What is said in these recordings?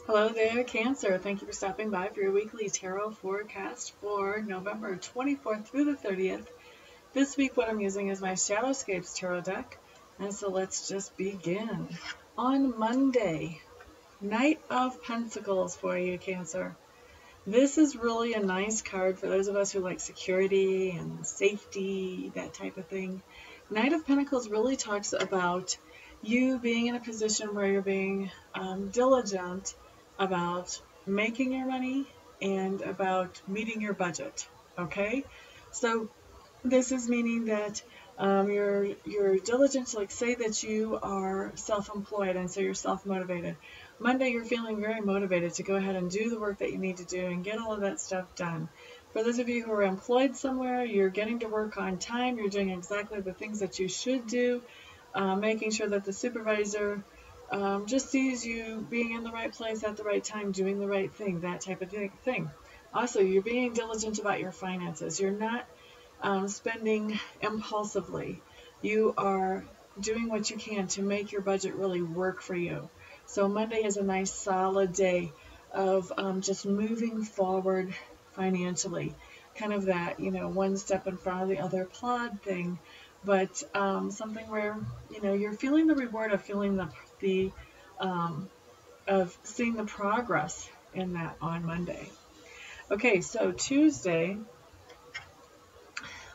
Hello there, Cancer. Thank you for stopping by for your weekly tarot forecast for November 24th through the 30th. This week, what I'm using is my Shadowscapes tarot deck. And so let's just begin. On Monday, Knight of Pentacles for you, Cancer. This is really a nice card for those of us who like security and safety, that type of thing. Knight of Pentacles really talks about you being in a position where you're being diligent about making your money and about meeting your budget. Okay, so this is meaning that you're diligent. Like, say that you are self-employed and so you're self-motivated. Monday, you're feeling very motivated to go ahead and do the work that you need to do and get all of that stuff done. For those of you who are employed somewhere, you're getting to work on time. You're doing exactly the things that you should do, making sure that the supervisor just sees you being in the right place at the right time, doing the right thing, that type of thing. Also, you're being diligent about your finances. You're not spending impulsively. You are doing what you can to make your budget really work for you. So Monday is a nice solid day of just moving forward financially. Kind of that, one step in front of the other plod thing, but something where, you're feeling the reward of feeling the of seeing the progress in that on Monday. Okay, so Tuesday,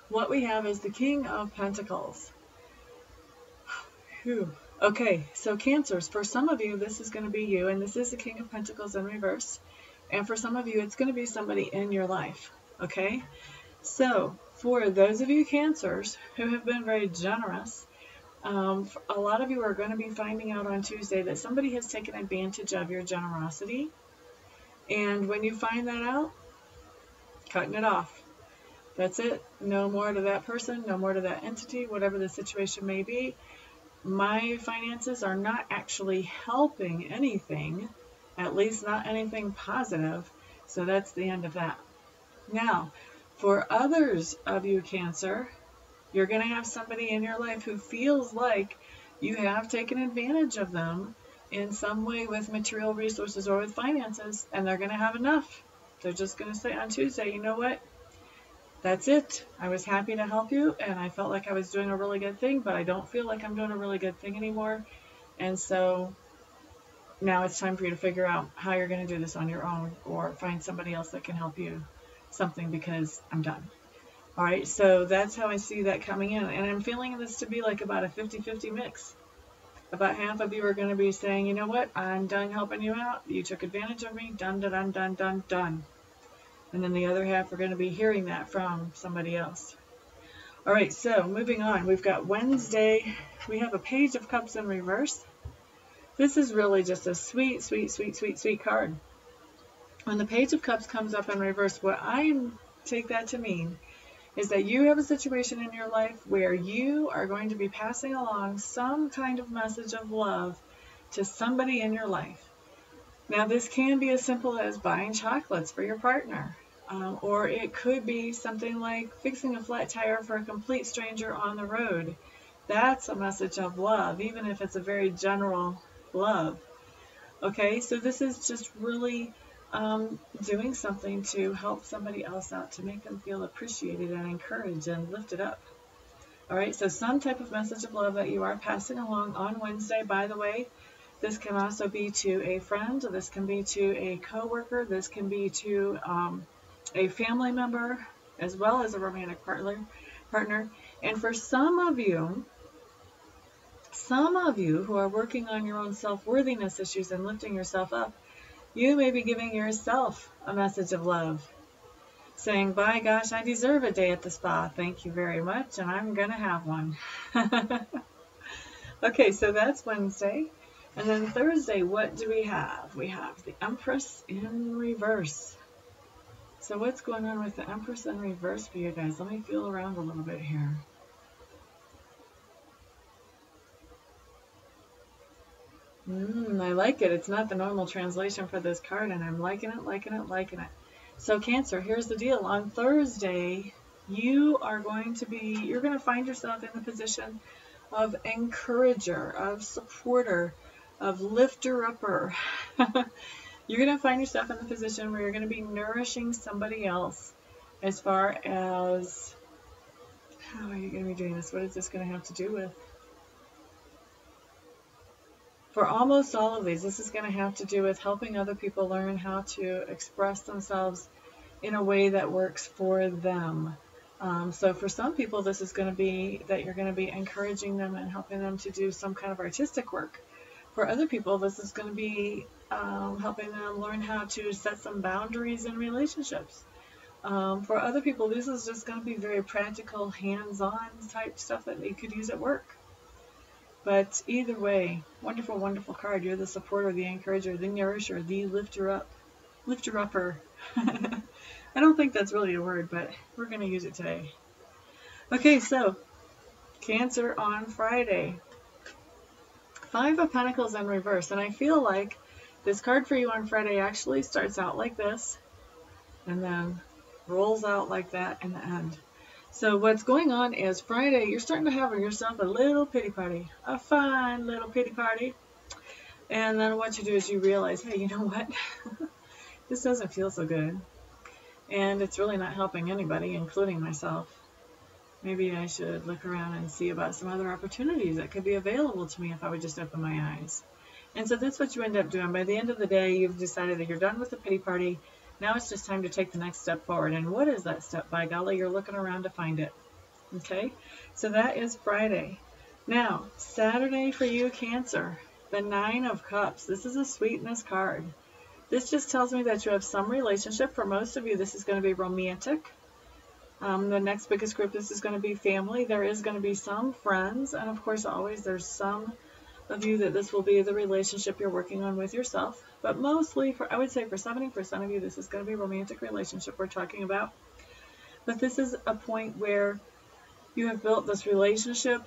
what we have is the King of Pentacles. Whew. Okay, so Cancers, for some of you, this is going to be you, and this is the King of Pentacles in reverse. And for some of you, it's going to be somebody in your life, okay? So for those of you Cancers who have been very generous, a lot of you are going to be finding out on Tuesday that somebody has taken advantage of your generosity. And when you find that out, cutting it off. That's it. No more to that person, no more to that entity, whatever the situation may be. My finances are not actually helping anything, at least not anything positive. So that's the end of that. Now, for others of you Cancer, you're going to have somebody in your life who feels like you have taken advantage of them in some way with material resources or with finances, and they're going to have enough. They're just going to say on Tuesday, you know what? That's it. I was happy to help you, and I felt like I was doing a really good thing, but I don't feel like I'm doing a really good thing anymore. And so now it's time for you to figure out how you're going to do this on your own, or find somebody else that can help you something, because I'm done. All right, so that's how I see that coming in. And I'm feeling this to be like about a 50-50 mix. About half of you are going to be saying, you know what, I'm done helping you out. You took advantage of me. Done, done, done, done, done. And then the other half are going to be hearing that from somebody else. All right, so moving on. We've got Wednesday. We have a Page of Cups in reverse. This is really just a sweet, sweet, sweet, sweet, sweet card. When the Page of Cups comes up in reverse, what I take that to mean is that you have a situation in your life where you are going to be passing along some kind of message of love to somebody in your life. Now, this can be as simple as buying chocolates for your partner, or it could be something like fixing a flat tire for a complete stranger on the road. That's a message of love, even if it's a very general love. Okay, so this is just really doing something to help somebody else out, to make them feel appreciated and encouraged and lifted up. All right, so some type of message of love that you are passing along on Wednesday. By the way, this can also be to a friend, this can be to a coworker, this can be to a family member, as well as a romantic partner. And for some of you who are working on your own self-worthiness issues and lifting yourself up, you may be giving yourself a message of love, saying, by gosh, I deserve a day at the spa. Thank you very much, and I'm going to have one. Okay, so that's Wednesday. And then Thursday, what do we have? We have the Empress in reverse. So what's going on with the Empress in reverse for you guys? Let me feel around a little bit here. I like it. It's not the normal translation for this card, and I'm liking it, liking it, liking it. So Cancer, here's the deal. On Thursday, you're going to find yourself in the position of encourager, of supporter, of lifter-upper. you're going to find yourself in the position where you're going to be nourishing somebody else as far as, how are you going to be doing this? What is this going to have to do with? For almost all of these, this is going to have to do with helping other people learn how to express themselves in a way that works for them. So for some people, this is going to be that you're going to be encouraging them and helping them to do some kind of artistic work. For other people, this is going to be helping them learn how to set some boundaries in relationships. For other people, this is just going to be very practical, hands-on type stuff that they could use at work. But either way, wonderful, wonderful card. You're the supporter, the encourager, the nourisher, the lifter-upper. I don't think that's really a word, but we're going to use it today. Okay, so Cancer on Friday. 5 of Pentacles in reverse. And I feel like this card for you on Friday actually starts out like this and then rolls out like that in the end. So what's going on is Friday, you're starting to have yourself a little pity party, a fine little pity party. And then what you do is you realize, hey, you know what? This doesn't feel so good. And it's really not helping anybody, including myself. Maybe I should look around and see about some other opportunities that could be available to me if I would just open my eyes. And so that's what you end up doing. By the end of the day, you've decided that you're done with the pity party. Now it's just time to take the next step forward. And what is that step? By golly, you're looking around to find it. Okay? So that is Friday. Now, Saturday for you, Cancer. The 9 of Cups. This is a sweetness card. This just tells me that you have some relationship. For most of you, this is going to be romantic. The next biggest group, this is going to be family. There is going to be some friends. And of course, always there's some of you that this will be the relationship you're working on with yourself. But mostly, I would say for 70% of you, this is going to be a romantic relationship we're talking about. But this is a point where you have built this relationship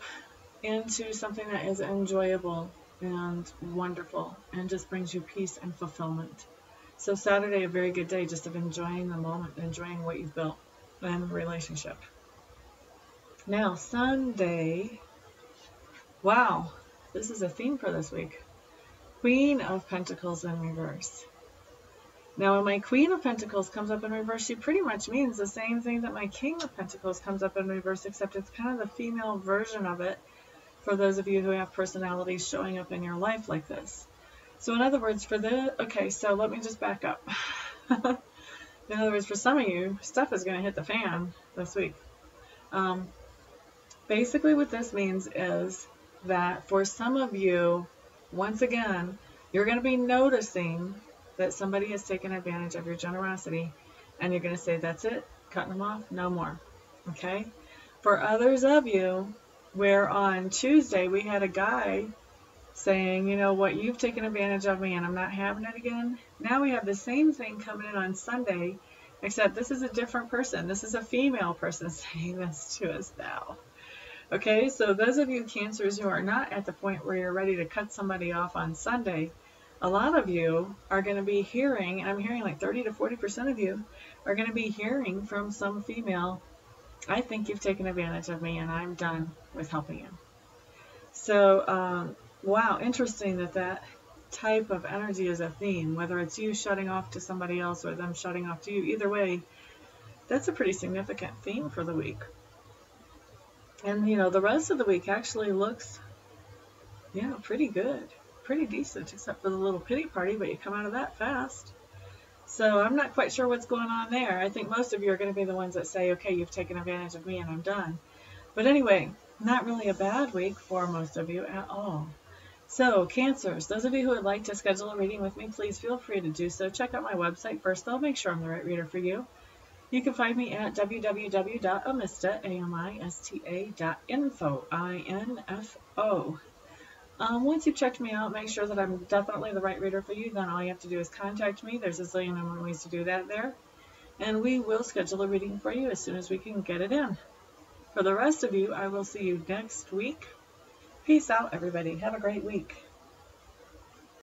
into something that is enjoyable and wonderful and just brings you peace and fulfillment. So Saturday, a very good day just of enjoying the moment, enjoying what you've built and relationship. Now, Sunday, wow, this is a theme for this week. Queen of Pentacles in reverse. Now, when my Queen of Pentacles comes up in reverse, she pretty much means the same thing that my King of Pentacles comes up in reverse, except it's kind of the female version of it for those of you who have personalities showing up in your life like this. So in other words, okay, so let me just back up. In other words, for some of you, stuff is going to hit the fan this week. Basically what this means is that for some of you, once again, you're going to be noticing that somebody has taken advantage of your generosity, and you're going to say, that's it, cutting them off, no more. Okay? For others of you, where on Tuesday we had a guy saying, you know what, you've taken advantage of me and I'm not having it again. Now we have the same thing coming in on Sunday, except this is a different person. This is a female person saying this to us now. Okay, so those of you Cancers who are not at the point where you're ready to cut somebody off on Sunday, a lot of you are going to be hearing, and I'm hearing like 30 to 40% of you are going to be hearing from some female, I think you've taken advantage of me and I'm done with helping you. So, wow, interesting that type of energy is a theme, whether it's you shutting off to somebody else or them shutting off to you. Either way, that's a pretty significant theme for the week. And, you know, the rest of the week actually looks, yeah, pretty good, pretty decent, except for the little pity party, but you come out of that fast. So I'm not quite sure what's going on there. I think most of you are going to be the ones that say, okay, you've taken advantage of me and I'm done. But anyway, not really a bad week for most of you at all. So, Cancers, those of you who would like to schedule a reading with me, please feel free to do so. Check out my website first. I'll make sure I'm the right reader for you. You can find me at www.amista.info, I-N-F-O. Once you've checked me out, make sure that I'm definitely the right reader for you. Then all you have to do is contact me. There's a zillion and one ways to do that there. And we will schedule a reading for you as soon as we can get it in. For the rest of you, I will see you next week. Peace out, everybody. Have a great week.